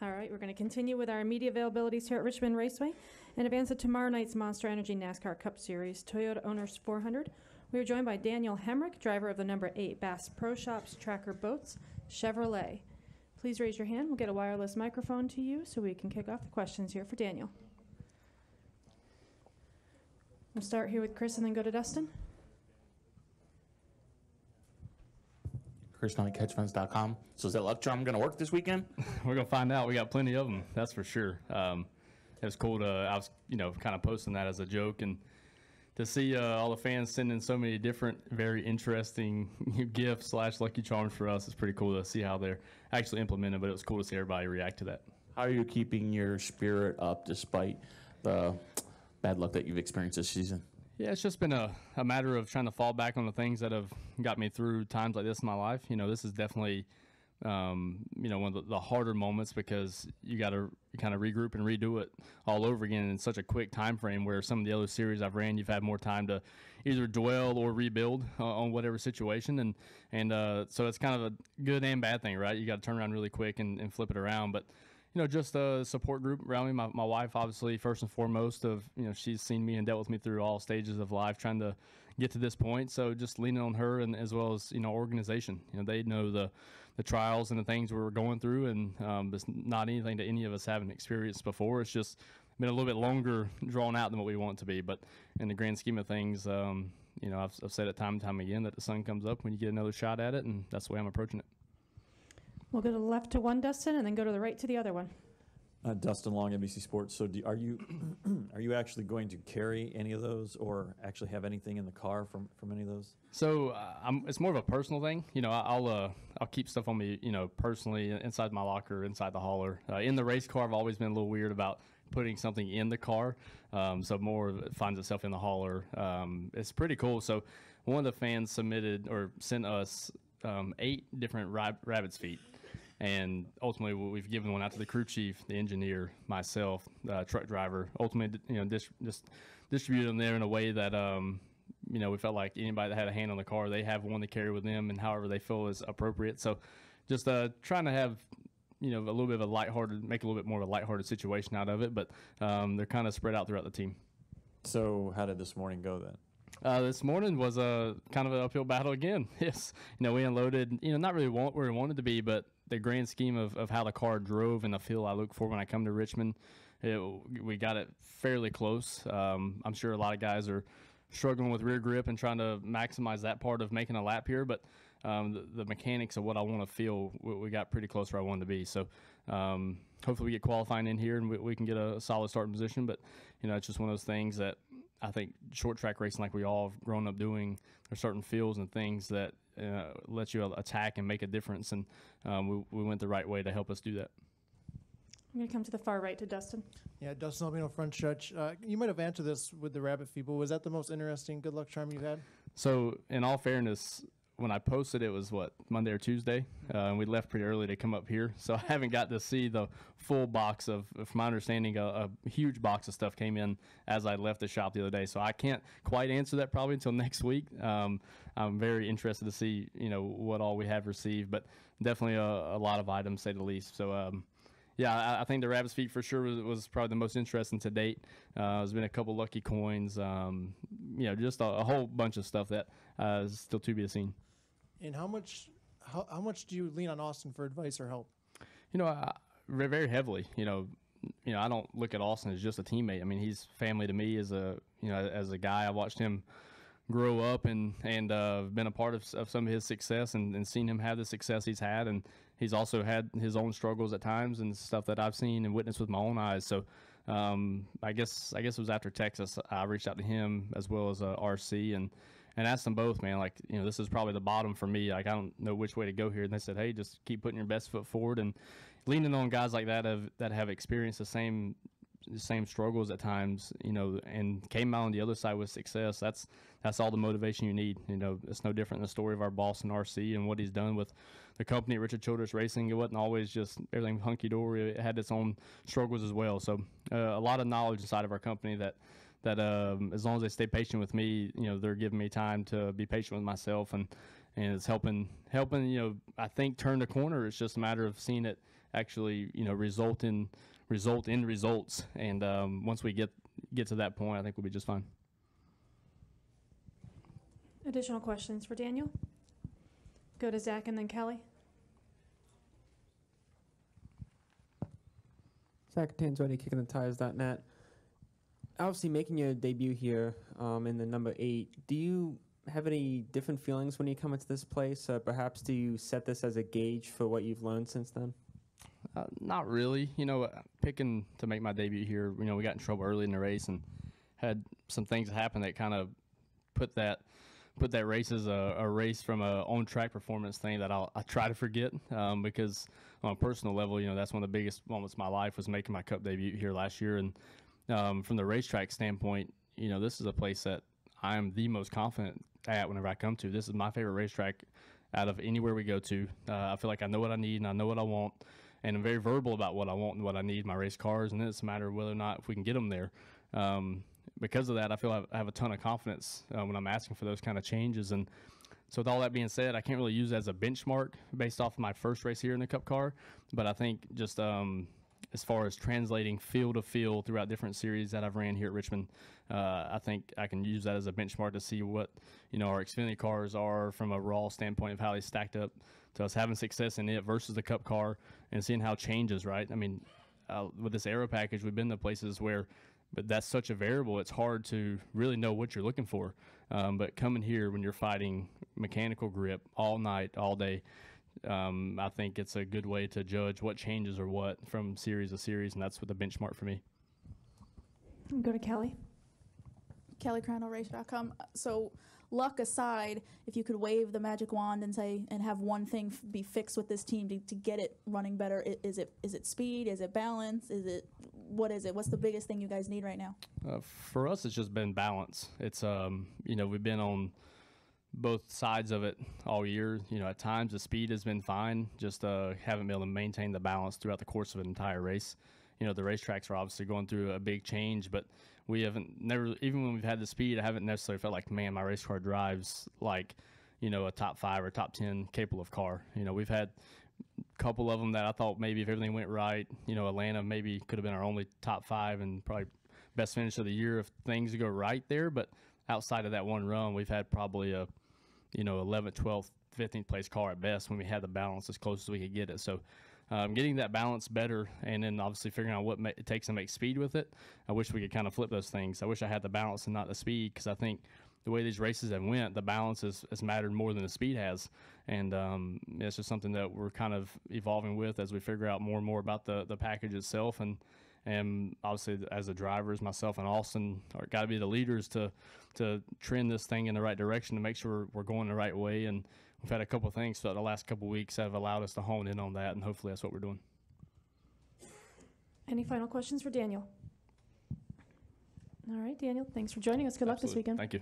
All right, we're going to continue with our media availabilities here at Richmond Raceway. In advance of tomorrow night's Monster Energy NASCAR Cup Series Toyota Owners 400, we are joined by Daniel Hemric, driver of the number 8 Bass Pro Shops Tracker Boats Chevrolet. Please raise your hand. We'll get a wireless microphone to you so we can kick off the questions here for Daniel. We'll start here with Chris and then go to Dustin. ChrisKnightCatchFence.com. So is that luck charm going to work this weekend? We're going to find out. We got plenty of them, that's for sure. It was cool to, I was, kind of posting that as a joke, and to see all the fans sending so many different, very interesting gifts / lucky charms for us is pretty cool to see how they're actually implemented, but it was cool to see everybody react to that. How are you keeping your spirit up despite the bad luck that you've experienced this season? Yeah, it's just been a matter of trying to fall back on the things that have got me through times like this in my life. This is definitely, one of the harder moments because you got to kind of regroup and redo it all over again in such a quick time frame, where some of the other series I've ran, you've had more time to either dwell or rebuild on whatever situation. And so it's kind of a good and bad thing, right? You got to turn around really quick and flip it around. But just a support group around me. My wife, obviously, first and foremost, she's seen me and dealt with me through all stages of life trying to get to this point. So just leaning on her, and as well as, organization. They know the trials and the things we were going through, and it's not anything that any of us haven't experienced before. It's just been a little bit longer drawn out than what we want it to be. But in the grand scheme of things, I've said it time and time again that the sun comes up when you get another shot at it, and that's the way I'm approaching it. We'll go to the left to one, Dustin, and then go to the right to the other one. Dustin Long, NBC Sports. So are you actually going to carry any of those, or actually have anything in the car from any of those? So it's more of a personal thing. I'll keep stuff on me, personally inside my locker, inside the hauler. In the race car, I've always been a little weird about putting something in the car. So more of it finds itself in the hauler. It's pretty cool. So one of the fans sent us 8 different rabbit's feet. And ultimately, we've given one out to the crew chief, the engineer, myself, truck driver. Ultimately, just distribute them there in a way that, we felt like anybody that had a hand on the car, they have one to carry with them, and however they feel is appropriate. So, just trying to have, a little bit of make a little bit more of a lighthearted situation out of it. But they're kind of spread out throughout the team. So, how did this morning go then? This morning was a kind of an uphill battle again. Yes, we unloaded, not really where we wanted to be, but the grand scheme of how the car drove and the feel I look for when I come to Richmond, we got it fairly close. I'm sure a lot of guys are struggling with rear grip and trying to maximize that part of making a lap here, but the mechanics of what I want to feel, we got pretty close where I wanted to be. So hopefully we get qualifying in here and we can get a solid starting position. But it's just one of those things that I think short track racing, like we all have grown up doing, there's certain feels and things that let you attack and make a difference, and we went the right way to help us do that. I'm going to come to the far right to Dustin. Yeah, Dustin Albino, front stretch. You might have answered this with the rabbit feed, but was that the most interesting good luck charm you had? So, in all fairness, when I posted it was Monday or Tuesday, and we left pretty early to come up here, so I haven't got to see the full box of from my understanding, a huge box of stuff came in as I left the shop the other day, so I can't quite answer that probably until next week. I'm very interested to see what all we have received, but definitely a lot of items, say the least. So yeah, I think the rabbit's feet for sure was probably the most interesting to date. There's been a couple lucky coins, just a whole bunch of stuff that is still to be seen. And how much do you lean on Austin for advice or help? Very heavily. I don't look at Austin as just a teammate. I mean, he's family to me as a guy. I watched him grow up and been a part of some of his success and seen him have the success he's had, and he's also had his own struggles at times and stuff that I've seen and witnessed with my own eyes. So I guess it was after Texas I reached out to him as well as RC and asked them both, man, this is probably the bottom for me. I don't know which way to go here. And they said, hey, just keep putting your best foot forward, and leaning on guys like that that have experienced the same struggles at times, and came out on the other side with success. That's all the motivation you need. It's no different than the story of our boss in RC and what he's done with the company at Richard Childress Racing. It wasn't always just everything hunky-dory. It had its own struggles as well. So a lot of knowledge inside of our company that as long as they stay patient with me, they're giving me time to be patient with myself. And and it's helping. I think turn the corner. It's just a matter of seeing it actually, result in results. And once we get to that point, I think we'll be just fine. Additional questions for Daniel? Go to Zach and then Kelly. Zach Tanzoni, kickingthetires.net. Obviously, making your debut here in the number 8, do you have any different feelings when you come into this place? Perhaps do you set this as a gauge for what you've learned since then? Not really. Picking to make my debut here, we got in trouble early in the race and had some things happen that kind of put that race as a race from a on-track performance thing that I try to forget because on a personal level, that's one of the biggest moments of my life was making my Cup debut here last year. And from the racetrack standpoint, this is a place that I'm the most confident at whenever I come to. This is my favorite racetrack out of anywhere we go to. I feel like I know what I need and I know what I want. And I'm very verbal about what I want and what I need, my race cars, and then it's a matter of whether or not if we can get them there. Because of that, I feel I have a ton of confidence when I'm asking for those kind of changes. And so with all that being said, I can't really use it as a benchmark based off of my first race here in the Cup car. But I think just as far as translating field to field throughout different series that I've ran here at Richmond, I think I can use that as a benchmark to see what our Xfinity cars are from a raw standpoint of how they stacked up to us having success in it versus the Cup car and seeing how changes, right? I mean, with this aero package, we've been to places where but that's such a variable, it's hard to really know what you're looking for. But coming here when you're fighting mechanical grip all night, all day, I think it's a good way to judge what changes or what from series to series, and that's what the benchmark for me. Go to Kelly. KellyCrandallRace.com. So, luck aside, if you could wave the magic wand and say and have one thing be fixed with this team to get it running better, is it speed? Is it balance? What is it? What's the biggest thing you guys need right now? For us, it's just been balance. It's we've been on both sides of it all year. At times the speed has been fine, just haven't been able to maintain the balance throughout the course of an entire race. The racetracks are obviously going through a big change, but we never, even when we've had the speed, I haven't necessarily felt like, man, my race car drives like, a top 5 or top 10 capable of car. We've had a couple of them that I thought maybe if everything went right, Atlanta maybe could have been our only top 5 and probably best finish of the year if things go right there. But outside of that one run, we've had probably a, 11th, 12th, 15th place car at best when we had the balance as close as we could get it. So getting that balance better, and then obviously figuring out what it takes to make speed with it. I wish we could kind of flip those things. I wish I had the balance and not the speed, because I think the way these races have went, the balance has mattered more than the speed has. And it's just something that we're kind of evolving with as we figure out more and more about the package itself. And obviously, as the drivers, myself and Austin, are got to be the leaders to trend this thing in the right direction to make sure we're going the right way. And we've had a couple of things throughout the last couple of weeks that have allowed us to hone in on that, and hopefully that's what we're doing. Any final questions for Daniel? All right, Daniel, thanks for joining us. Good luck this weekend. Thank you.